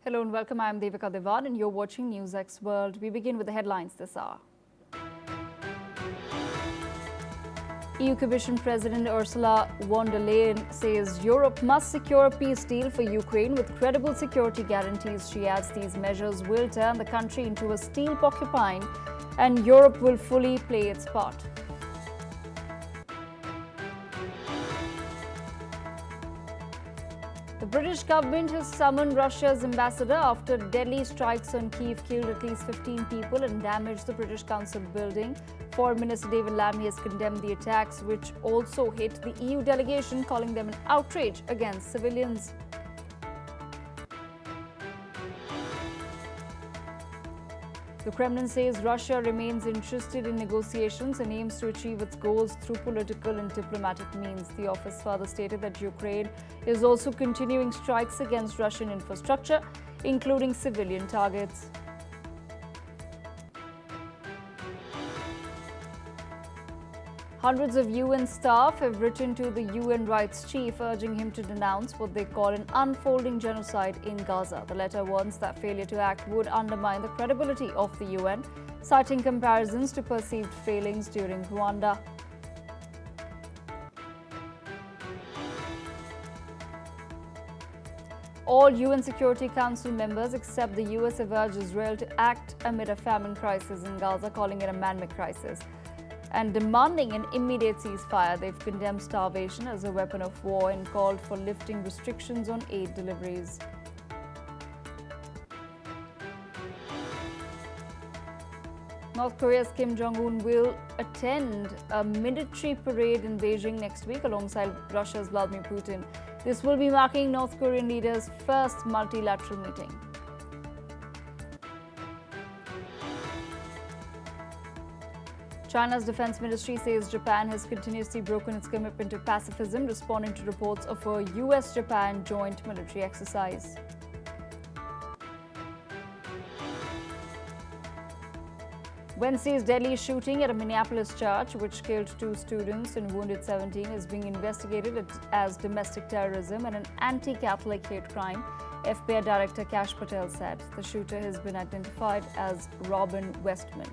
Hello and welcome. I am Devika Devan and you're watching NewsX World. We begin with the headlines this hour. EU Commission President Ursula von der Leyen says Europe must secure a peace deal for Ukraine with credible security guarantees. She adds these measures will turn the country into a steel porcupine and Europe will fully play its part. The British government has summoned Russia's ambassador after deadly strikes on Kyiv killed at least 15 people and damaged the British Council building. Foreign Minister David Lammy has condemned the attacks, which also hit the EU delegation, calling them an outrage against civilians. The Kremlin says Russia remains interested in negotiations and aims to achieve its goals through political and diplomatic means. The office further stated that Ukraine is also continuing strikes against Russian infrastructure, including civilian targets. Hundreds of UN staff have written to the UN rights chief urging him to denounce what they call an unfolding genocide in Gaza. The letter warns that failure to act would undermine the credibility of the UN, citing comparisons to perceived failings during Rwanda. All UN Security Council members except the US have urged Israel to act amid a famine crisis in Gaza, calling it a man-made crisis, and demanding an immediate ceasefire. They've condemned starvation as a weapon of war and called for lifting restrictions on aid deliveries. North Korea's Kim Jong-un will attend a military parade in Beijing next week alongside Russia's Vladimir Putin. This will be marking North Korean leaders' first multilateral meeting. China's defense ministry says Japan has continuously broken its commitment to pacifism, responding to reports of a US-Japan joint military exercise. Wednesday's deadly shooting at a Minneapolis church, which killed 2 students and wounded 17, is being investigated as domestic terrorism and an anti-Catholic hate crime, FBI Director Kash Patel said. The shooter has been identified as Robin Westman.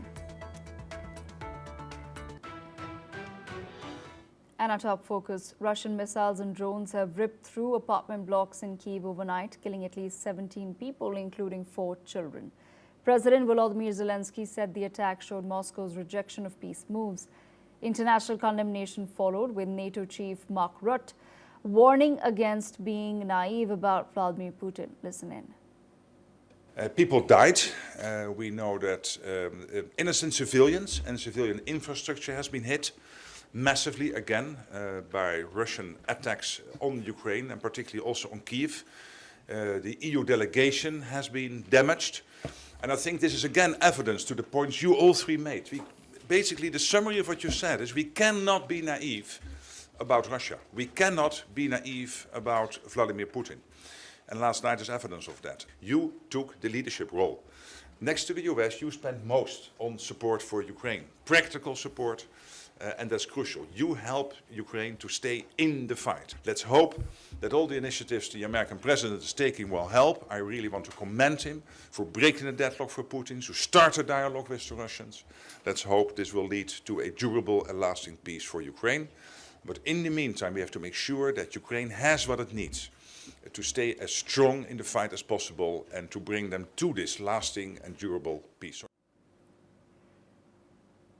And our top focus, Russian missiles and drones have ripped through apartment blocks in Kyiv overnight, killing at least 17 people, including 4 children. President Volodymyr Zelensky said the attack showed Moscow's rejection of peace moves. International condemnation followed, with NATO Chief Mark Rutte warning against being naive about Vladimir Putin. Listen in. People died. We know that innocent civilians and civilian infrastructure has been hit massively again by Russian attacks on Ukraine and particularly also on Kyiv. The EU delegation has been damaged. And I think this is again evidence to the points you all three made. Basically, the summary of what you said is we cannot be naive about Russia. We cannot be naive about Vladimir Putin. And last night is evidence of that. You took the leadership role. Next to the US, you spent most on support for Ukraine, practical support, and that's crucial. You help Ukraine to stay in the fight. Let's hope that all the initiatives the American president is taking will help. I really want to commend him for breaking the deadlock for Putin, to start a dialogue with the Russians. Let's hope this will lead to a durable and lasting peace for Ukraine. But in the meantime, we have to make sure that Ukraine has what it needs to stay as strong in the fight as possible and to bring them to this lasting and durable peace.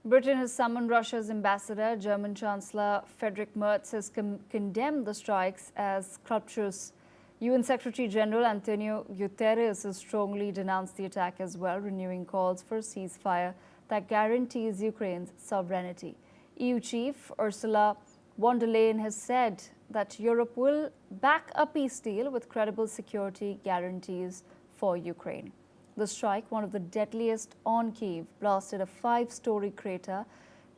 Britain has summoned Russia's ambassador. German Chancellor Friedrich Merz has condemned the strikes as scrumptious. UN Secretary General Antonio Guterres has strongly denounced the attack as well, renewing calls for a ceasefire that guarantees Ukraine's sovereignty. EU Chief Ursula von der Leyen has said that Europe will back a peace deal with credible security guarantees for Ukraine. The strike, one of the deadliest on Kyiv, blasted a 5-story crater,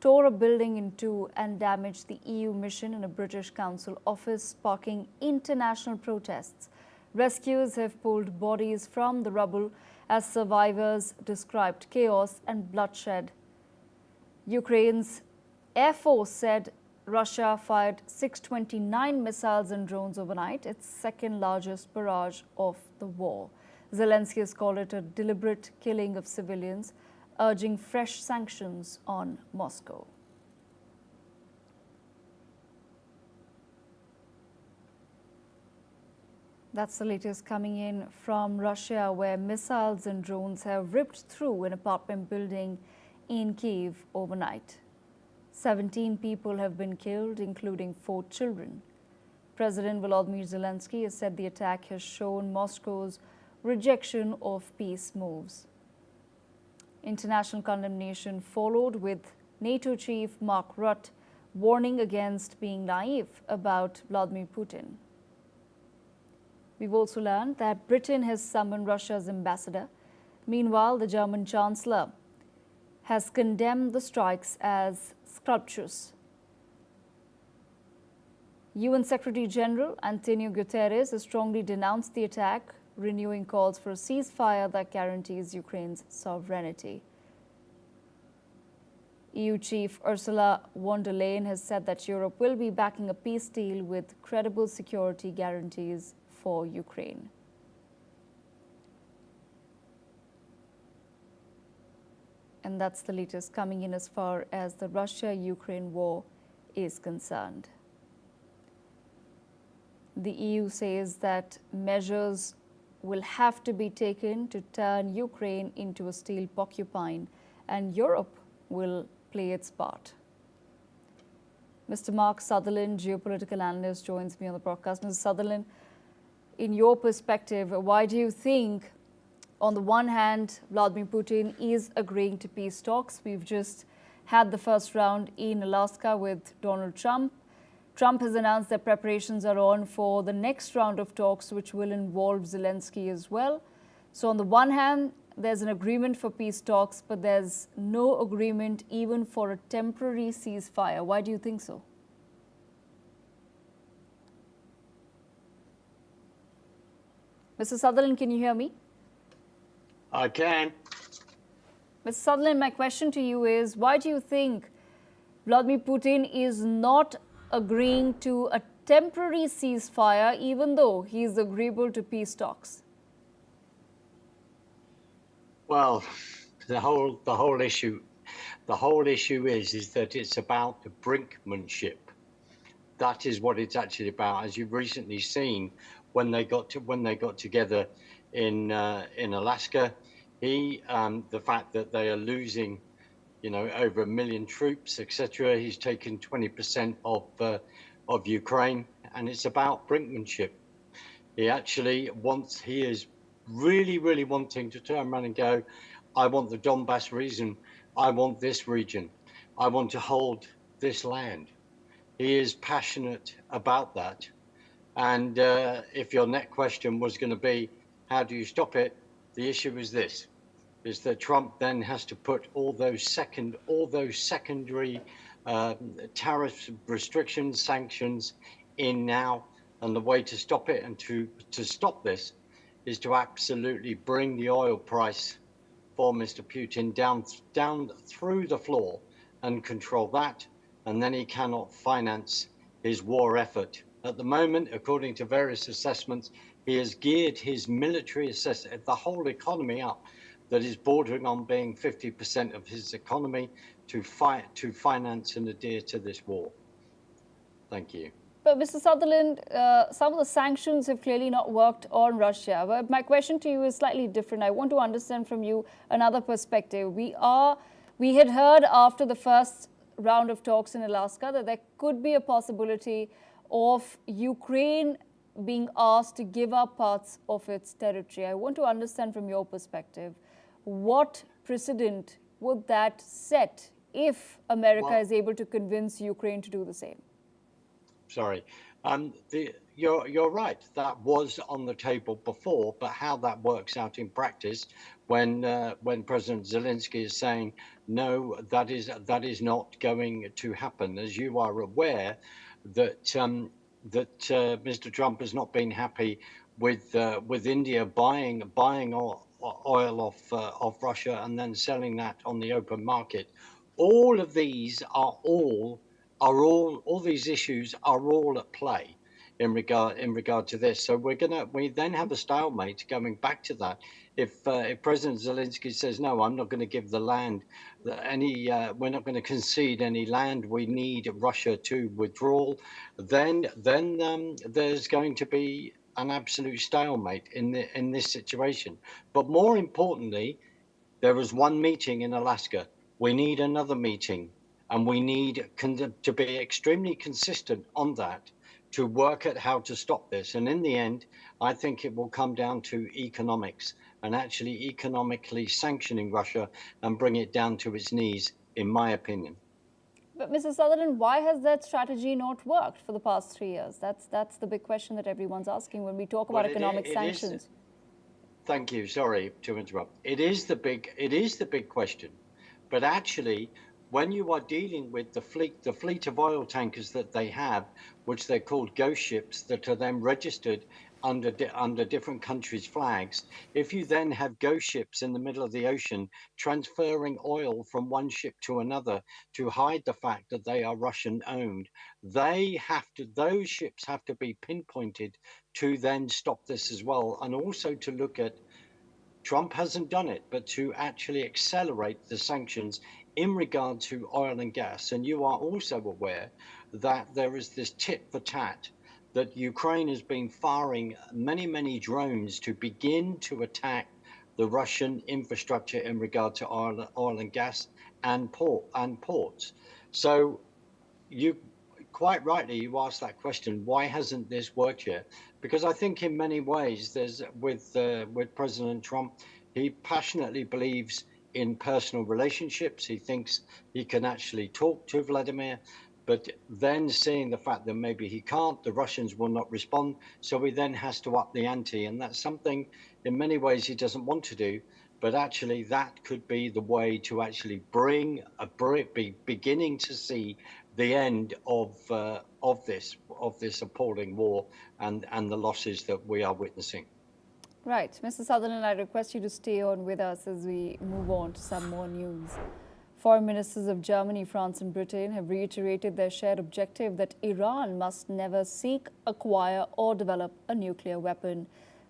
tore a building in 2 and damaged the EU mission in a British Council office, sparking international protests. Rescuers have pulled bodies from the rubble as survivors described chaos and bloodshed. Ukraine's Air Force said Russia fired 629 missiles and drones overnight, its second largest barrage of the war. Zelensky has called it a deliberate killing of civilians, urging fresh sanctions on Moscow. That's the latest coming in from Russia, where missiles and drones have ripped through an apartment building in Kyiv overnight. 17 people have been killed, including 4 children. President Vladimir Zelensky has said the attack has shown Moscow's rejection of peace moves. International condemnation followed, with NATO Chief Mark Rutte warning against being naive about Vladimir Putin. We've also learned that Britain has summoned Russia's ambassador. Meanwhile, the German Chancellor has condemned the strikes as scrumptious. UN Secretary General Antonio Guterres has strongly denounced the attack, renewing calls for a ceasefire that guarantees Ukraine's sovereignty. EU Chief Ursula von der Leyen has said that Europe will be backing a peace deal with credible security guarantees for Ukraine. And that's the latest coming in as far as the Russia-Ukraine war is concerned. The EU says that measures will have to be taken to turn Ukraine into a steel porcupine, and Europe will play its part. Mr. Mark Sutherland, geopolitical analyst, joins me on the broadcast. Mr. Sutherland, in your perspective, why do you think, on the one hand, Vladimir Putin is agreeing to peace talks? We've just had the first round in Alaska with Donald Trump. Trump has announced that preparations are on for the next round of talks, which will involve Zelensky as well. So on the one hand, there's an agreement for peace talks, but there's no agreement even for a temporary ceasefire. Why do you think so? Mr. Sutherland, can you hear me? I can. Mr. Sutherland, my question to you is, why do you think Vladimir Putin is not agreeing to a temporary ceasefire, even though he is agreeable to peace talks? Well, the whole issue is that it's about the brinkmanship. That is what it's actually about. As you've recently seen, when they got together in Alaska, the fact that they are losing, over 1 million troops, etc. He's taken 20% of Ukraine, and it's about brinkmanship. He is really wanting to turn around and go, I want the Donbass region, I want this region, I want to hold this land. He is passionate about that. And if your next question was going to be, how do you stop it? The issue is this, is that Trump then has to put all those secondary tariff restrictions, sanctions in now. And the way to stop it and to stop this is to absolutely bring the oil price for Mr. Putin down through the floor and control that. And then he cannot finance his war effort. At the moment, according to various assessments, he has geared his military the whole economy up, that is bordering on being 50% of his economy, to finance and adhere to this war. Thank you. But Mr. Sutherland, some of the sanctions have clearly not worked on Russia. But my question to you is slightly different. I want to understand from you another perspective. We had heard after the first round of talks in Alaska that there could be a possibility of Ukraine being asked to give up parts of its territory. I want to understand from your perspective, what precedent would that set if America is able to convince Ukraine to do the same? Sorry, you're right. That was on the table before, but how that works out in practice, when President Zelensky is saying no, that is not going to happen. As you are aware, that Mr. Trump has not been happy with India buying oil off Russia and then selling that on the open market. All of these all these issues are all at play in regard to this. So we then have a stalemate going back to that. If President Zelensky says no, I'm not going to give the land we're not going to concede any land. We need Russia to withdraw. Then there's going to be an absolute stalemate in this situation. But more importantly, there was one meeting in Alaska. We need another meeting, and we need to be extremely consistent on that to work at how to stop this. And in the end, I think it will come down to economics and actually economically sanctioning Russia and bring it down to its knees, in my opinion. But Mr. Sutherland, why has that strategy not worked for the past 3 years? That's the big question that everyone's asking when we talk about economic sanctions. Thank you. Sorry to interrupt. It is the big question. But actually, when you are dealing with the fleet of oil tankers that they have, which they're called ghost ships that are then registered under different countries' flags, if you then have ghost ships in the middle of the ocean transferring oil from one ship to another to hide the fact that they are Russian owned, those ships have to be pinpointed to then stop this as well, and also to look at, Trump hasn't done it, but to actually accelerate the sanctions in regard to oil and gas. And you are also aware that there is this tit for tat, that Ukraine has been firing many drones to begin to attack the Russian infrastructure in regard to oil and gas and ports. So you quite rightly, you asked that question, why hasn't this worked yet? Because I think in many ways, there's with President Trump, he passionately believes in personal relationships. He thinks he can actually talk to Vladimir, but then seeing the fact that maybe he can't, the Russians will not respond, so he then has to up the ante, and that's something in many ways he doesn't want to do. But actually, that could be the way to actually be beginning to see the end of this appalling war and the losses that we are witnessing. Right. Mr. Sutherland, I request you to stay on with us as we move on to some more news. Foreign ministers of Germany, France and Britain have reiterated their shared objective that Iran must never seek, acquire or develop a nuclear weapon.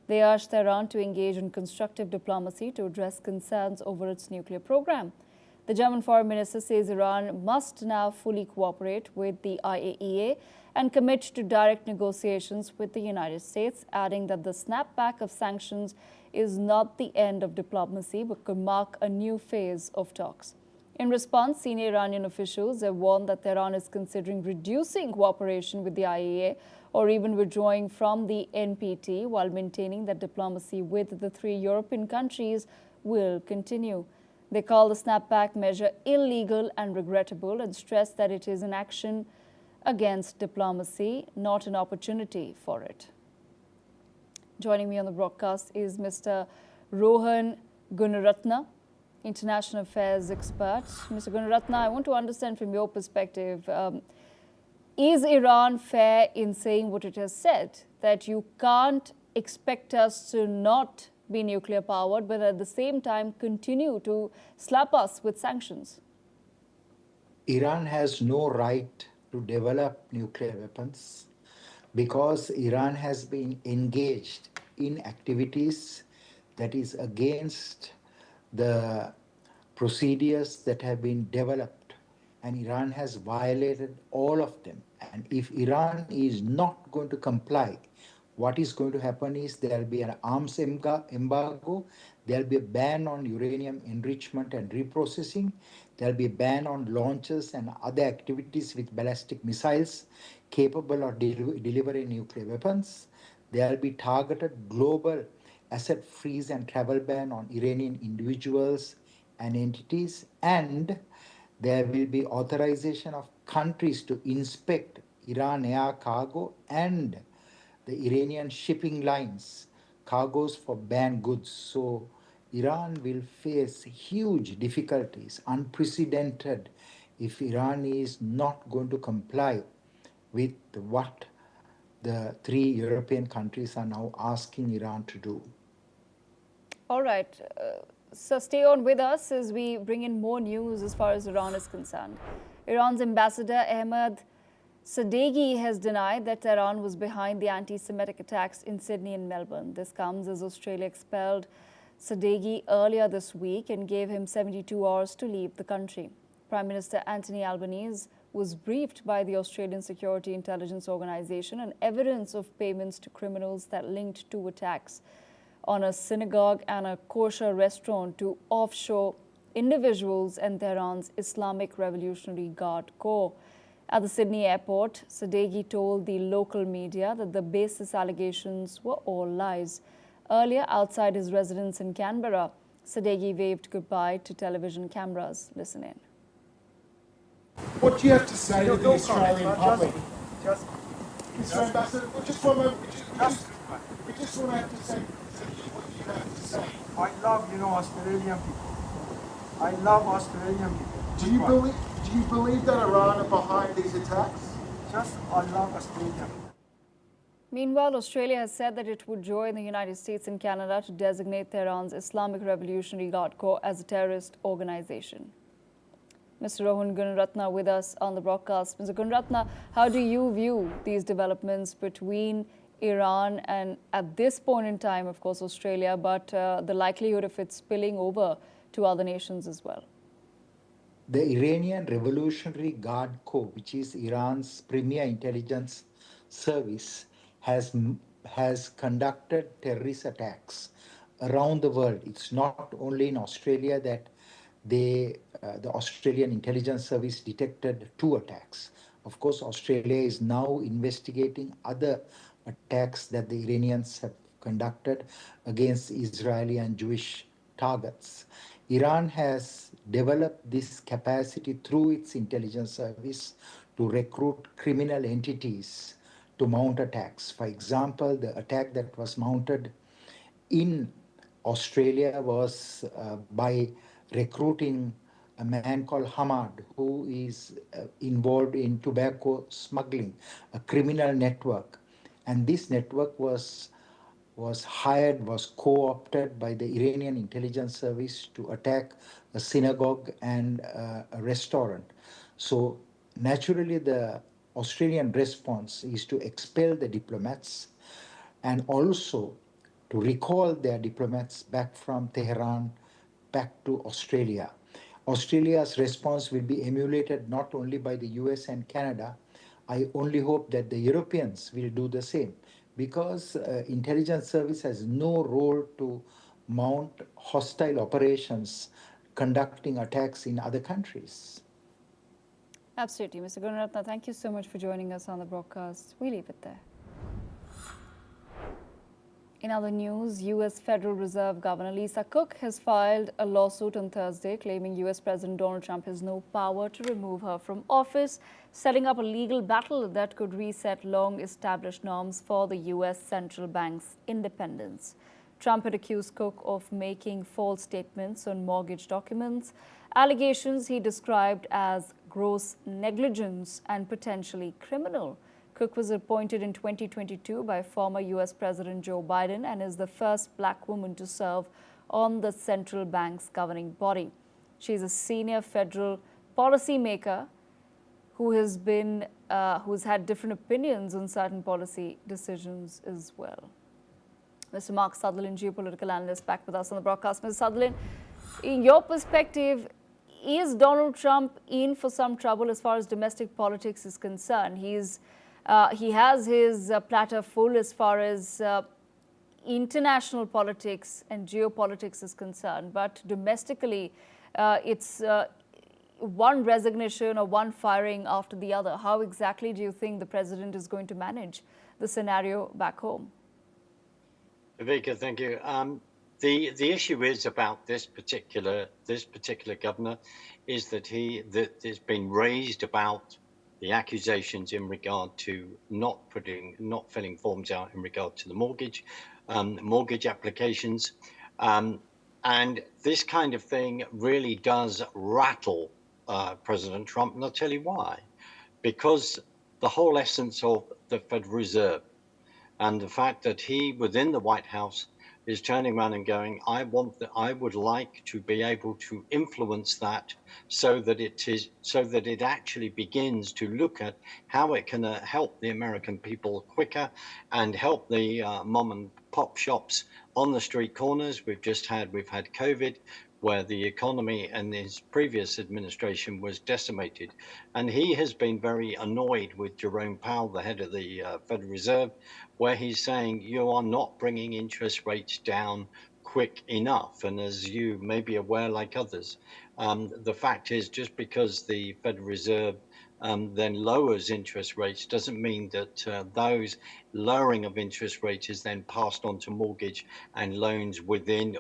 They urged Tehran to engage in constructive diplomacy to address concerns over its nuclear program. The German foreign minister says Iran must now fully cooperate with the IAEA and commit to direct negotiations with the United States, adding that the snapback of sanctions is not the end of diplomacy but could mark a new phase of talks. In response, senior Iranian officials have warned that Tehran is considering reducing cooperation with the IAEA or even withdrawing from the NPT, while maintaining that diplomacy with the 3 European countries will continue. They call the snapback measure illegal and regrettable and stress that it is an action against diplomacy, not an opportunity for it. Joining me on the broadcast is Mr. Rohan Gunaratne, international affairs expert. Mr. Gunaratne, I want to understand from your perspective, is Iran fair in saying what it has said, that you can't expect us to not be nuclear powered, but at the same time continue to slap us with sanctions? Iran has no right to develop nuclear weapons because Iran has been engaged in activities that is against the procedures that have been developed, and Iran has violated all of them. And if Iran is not going to comply, what is going to happen is there will be an arms embargo, there will be a ban on uranium enrichment and reprocessing, there will be a ban on launches and other activities with ballistic missiles capable of delivering nuclear weapons. There will be targeted global asset freeze and travel ban on Iranian individuals and entities, and there will be authorization of countries to inspect Iran air cargo and the Iranian shipping lines, cargoes for banned goods. So Iran will face huge difficulties, unprecedented, if Iran is not going to comply with what the 3 European countries are now asking Iran to do. All right. So stay on with us as we bring in more news as far as Iran is concerned. Iran's ambassador Ahmed Sadeghi has denied that Tehran was behind the anti-Semitic attacks in Sydney and Melbourne. This comes as Australia expelled Sadeghi earlier this week and gave him 72 hours to leave the country. Prime Minister Anthony Albanese was briefed by the Australian Security Intelligence Organisation on evidence of payments to criminals that linked two attacks on a synagogue and a kosher restaurant to offshore individuals and Tehran's Islamic Revolutionary Guard Corps. At the Sydney airport, Sadeghi told the local media that the baseless allegations were all lies. Earlier, outside his residence in Canberra, Sadeghi waved goodbye to television cameras. Listen in. What do you have to say to the Australian public? Mr. Ambassador, just one moment. We just want to have to say what do you have to say. I love, Australian people. I love Australian people. Do you believe that Iran are behind these attacks? I love Australian people. Meanwhile, Australia has said that it would join the United States and Canada to designate Tehran's Islamic Revolutionary Guard Corps as a terrorist organization. Mr. Rohan Gunaratna with us on the broadcast. Mr. Gunaratna, how do you view these developments between Iran and, at this point in time, of course, Australia, but the likelihood of it spilling over to other nations as well? The Iranian Revolutionary Guard Corps, which is Iran's premier intelligence service, has conducted terrorist attacks around the world. It's not only in Australia that the Australian intelligence service detected 2 attacks. Of course, Australia is now investigating other attacks that the Iranians have conducted against Israeli and Jewish targets. Iran has developed this capacity through its intelligence service to recruit criminal entities to mount attacks. For example, the attack that was mounted in Australia was by recruiting a man called Hamad, who is involved in tobacco smuggling, a criminal network. And this network was co-opted by the Iranian intelligence service to attack a synagogue and a restaurant. So naturally, the Australian response is to expel the diplomats and also to recall their diplomats back from Tehran back to Australia. Australia's response will be emulated not only by the US and Canada. I only hope that the Europeans will do the same, because intelligence service has no role to mount hostile operations conducting attacks in other countries. Absolutely. Mr. Gunaratna, thank you so much for joining us on the broadcast. We leave it there. In other news, U.S. Federal Reserve Governor Lisa Cook has filed a lawsuit on Thursday claiming U.S. President Donald Trump has no power to remove her from office, setting up a legal battle that could reset long-established norms for the U.S. central bank's independence. Trump had accused Cook of making false statements on mortgage documents, allegations he described as gross negligence and potentially criminal. Cook was appointed in 2022 by former U.S. President Joe Biden and is the first black woman to serve on the central bank's governing body. She is a senior federal policymaker who's had different opinions on certain policy decisions as well. Mr. Mark Sutherland, geopolitical analyst, back with us on the broadcast. Mr. Sutherland, in your perspective, is Donald Trump in for some trouble as far as domestic politics is concerned? He has his platter full as far as international politics and geopolitics is concerned, but domestically, it's one resignation or one firing after the other. How exactly do you think the president is going to manage the scenario back home? Vika, thank you. The issue is about this particular governor is that it's been raised about the accusations in regard to not filling forms out in regard to the mortgage applications, and this kind of thing really does rattle President Trump, and I'll tell you why. Because the whole essence of the Federal Reserve and the fact that he, within the White House, is turning around and going, I would like to be able to influence that so that it actually begins to look at how it can help the American people quicker and help the mom and pop shops on the street corners. We've had COVID, where the economy and his previous administration was decimated. And he has been very annoyed with Jerome Powell, the head of the Federal Reserve, where he's saying, you are not bringing interest rates down quick enough. And as you may be aware, like others, the fact is, just because the Federal Reserve then lowers interest rates doesn't mean that those lowering of interest rates is then passed on to mortgage and loans within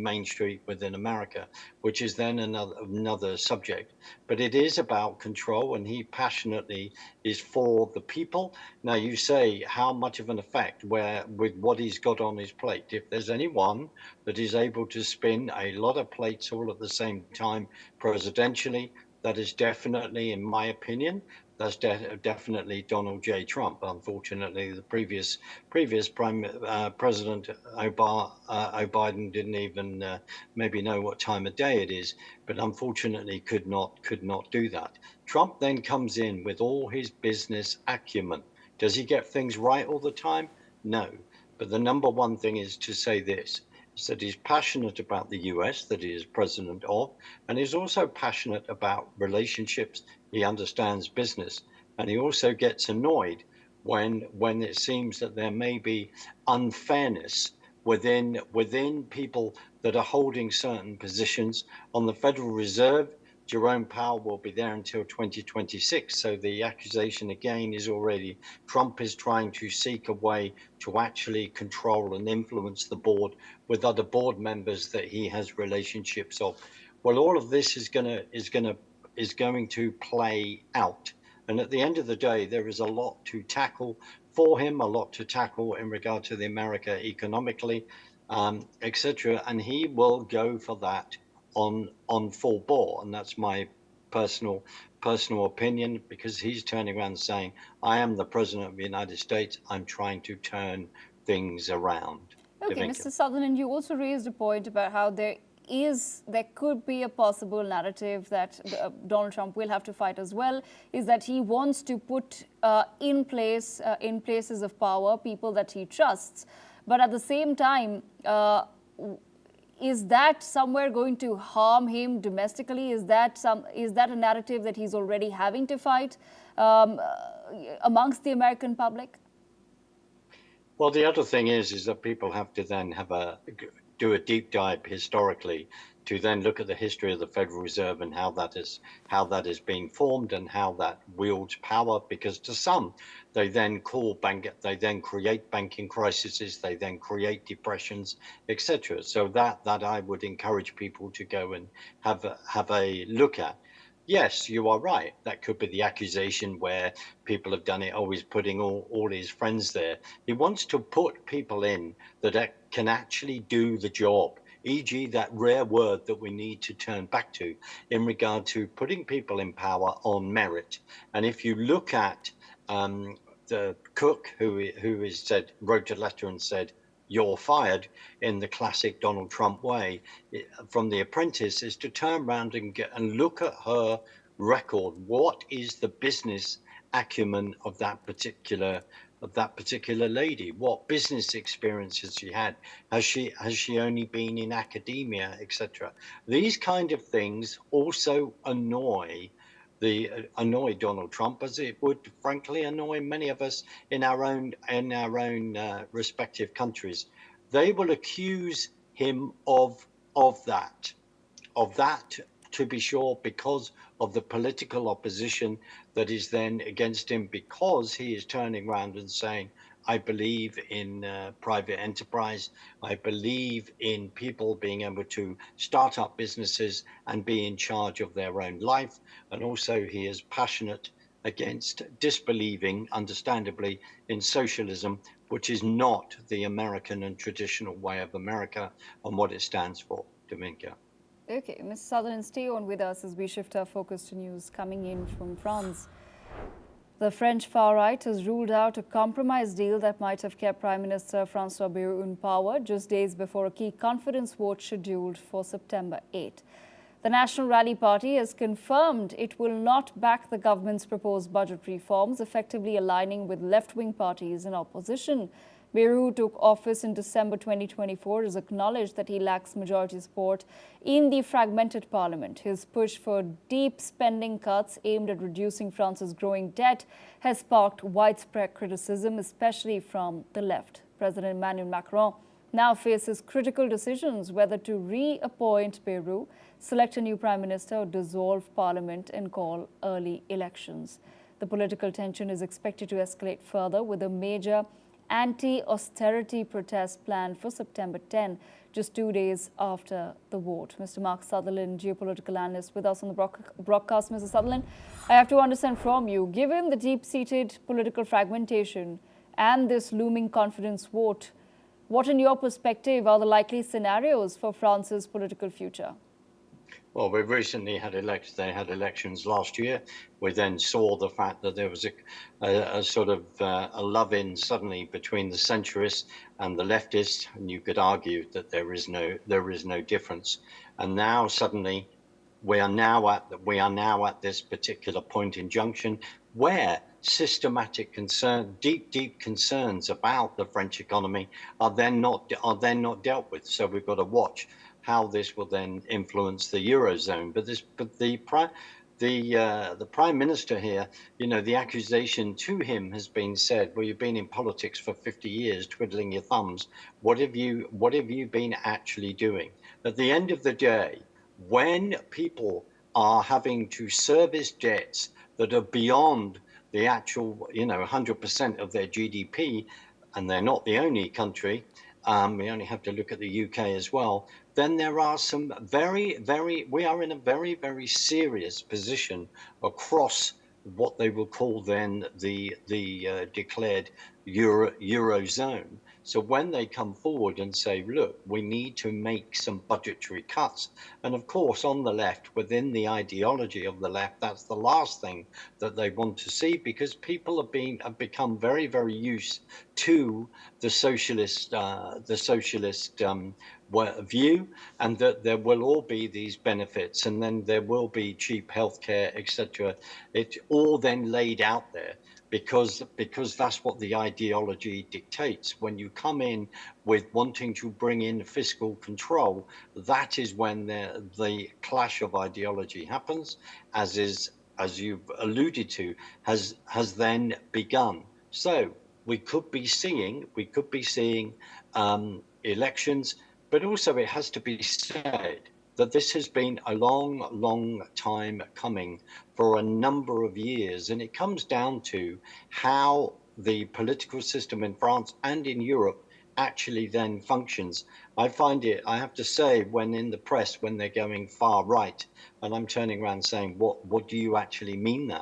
Main Street, within America, which is then another subject. But it is about control, and he passionately is for the people. Now, you say how much of an effect with what he's got on his plate. If there's anyone that is able to spin a lot of plates all at the same time presidentially, that is definitely, in my opinion, that's definitely Donald J. Trump. Unfortunately, the previous President Biden didn't even maybe know what time of day it is, but unfortunately could not do that. Trump then comes in with all his business acumen. Does he get things right all the time? No. But the number one thing is to say this, is that he's passionate about the US, that he is president of, and he's also passionate about relationships. He understands business, and he also gets annoyed when it seems that there may be unfairness within people that are holding certain positions. On the Federal Reserve, Jerome Powell will be there until 2026. So the accusation again is already Trump is trying to seek a way to actually control and influence the board with other board members that he has relationships of. Well, all of this is going to play out. And at the end of the day, there is a lot to tackle for him, a lot to tackle in regard to the America economically, etc. And he will go for that on full bore. And that's my personal opinion, because he's turning around saying, I am the president of the United States. I'm trying to turn things around. Okay, Mr. Sutherland, you also raised a point about how there could be a possible narrative that Donald Trump will have to fight as well, is that he wants to put in places of power people that he trusts. But at the same time, is that somewhere going to harm him domestically? Is that a narrative that he's already having to fight amongst the American public? Well, the other thing is that people have to then do a deep dive historically to then look at the history of the Federal Reserve and how that is being formed and how that wields power. Because to some, they then create banking crises, they then create depressions, etc. So that I would encourage people to go and have a look at. Yes, you are right. That could be the accusation where people have done it, always putting all his friends there. He wants to put people in that can actually do the job, e.g. that rare word that we need to turn back to in regard to putting people in power on merit. And if you look at the Cook, who wrote a letter and said, "You're fired," in the classic Donald Trump way, from The Apprentice, is to turn around and look at her record. What is the business acumen of that particular lady? What business experience has she had? Has she only been in academia, etc.? These kind of things also annoy Donald Trump, as it would frankly annoy many of us in our own respective countries. They will accuse him of that, to be sure, because of the political opposition that is then against him, because he is turning around and saying, I believe in private enterprise. I believe in people being able to start up businesses and be in charge of their own life. And also he is passionate against disbelieving, understandably, in socialism, which is not the American and traditional way of America and what it stands for. Dominica. Okay, Ms. Sutherland, stay on with us as we shift our focus to news coming in from France. The French far right has ruled out a compromise deal that might have kept Prime Minister François Bayrou in power just days before a key confidence vote scheduled for September 8. The National Rally Party has confirmed it will not back the government's proposed budget reforms, effectively aligning with left-wing parties in opposition. Bayrou, who took office in December 2024, has acknowledged that he lacks majority support in the fragmented parliament. His push for deep spending cuts aimed at reducing France's growing debt has sparked widespread criticism, especially from the left. President Emmanuel Macron now faces critical decisions whether to reappoint Bayrou, select a new prime minister, or dissolve parliament and call early elections. The political tension is expected to escalate further, with a major anti-austerity protest planned for September 10, just 2 days after the vote. Mr. Mark Sutherland, geopolitical analyst, with us on the broadcast. Mr. Sutherland, I have to understand from you, given the deep-seated political fragmentation and this looming confidence vote, what, in your perspective, are the likely scenarios for France's political future? Well, we've recently had elections. They had elections last year. We then saw the fact that there was a sort of a love-in suddenly between the centrists and the leftists, and you could argue that there is no difference. And now suddenly, we are now at this particular point in junction where systematic concern, deep concerns about the French economy are then not dealt with. So we've got to watch how this will then influence the Eurozone. But the Prime Minister here, you know, the accusation to him has been said, well, you've been in politics for 50 years, twiddling your thumbs. What have you been actually doing? At the end of the day, when people are having to service debts that are beyond the actual, 100% of their GDP, and they're not the only country, we only have to look at the UK as well, then there are some we are in a very, very serious position across what they will call then the declared Eurozone. So when they come forward and say, look, we need to make some budgetary cuts, and of course on the left, within the ideology of the left, that's the last thing that they want to see, because people have become very, very used to the socialist view, and that there will all be these benefits, and then there will be cheap healthcare, etc. It's all then laid out there, because that's what the ideology dictates. When you come in with wanting to bring in fiscal control, that is when the clash of ideology happens, as you've alluded to, has then begun. So we could be seeing elections, but also it has to be said that this has been a long time coming for a number of years. And it comes down to how the political system in France and in Europe actually then functions. I find it, I have to say, when in the press, when they're going far right, and I'm turning around saying, what do you actually mean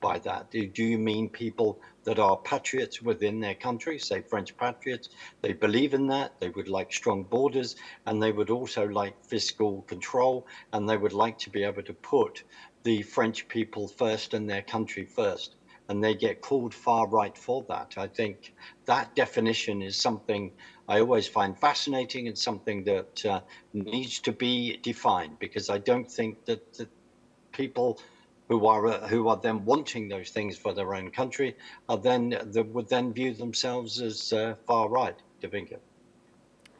by that? Do you mean people that are patriots within their country, say French patriots? They believe in that. They would like strong borders, and they would also like fiscal control, and they would like to be able to put the French people first and their country first. And they get called far right for that. I think that definition is something I always find fascinating, and something that needs to be defined, because I don't think that the people who are then wanting those things for their own country would then view themselves as far right. Davinka.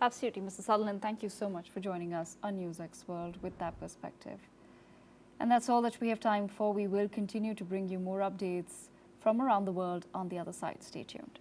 Absolutely, Mr. Sutherland. Thank you so much for joining us on NewsX World with that perspective. And that's all that we have time for. We will continue to bring you more updates from around the world on the other side. Stay tuned.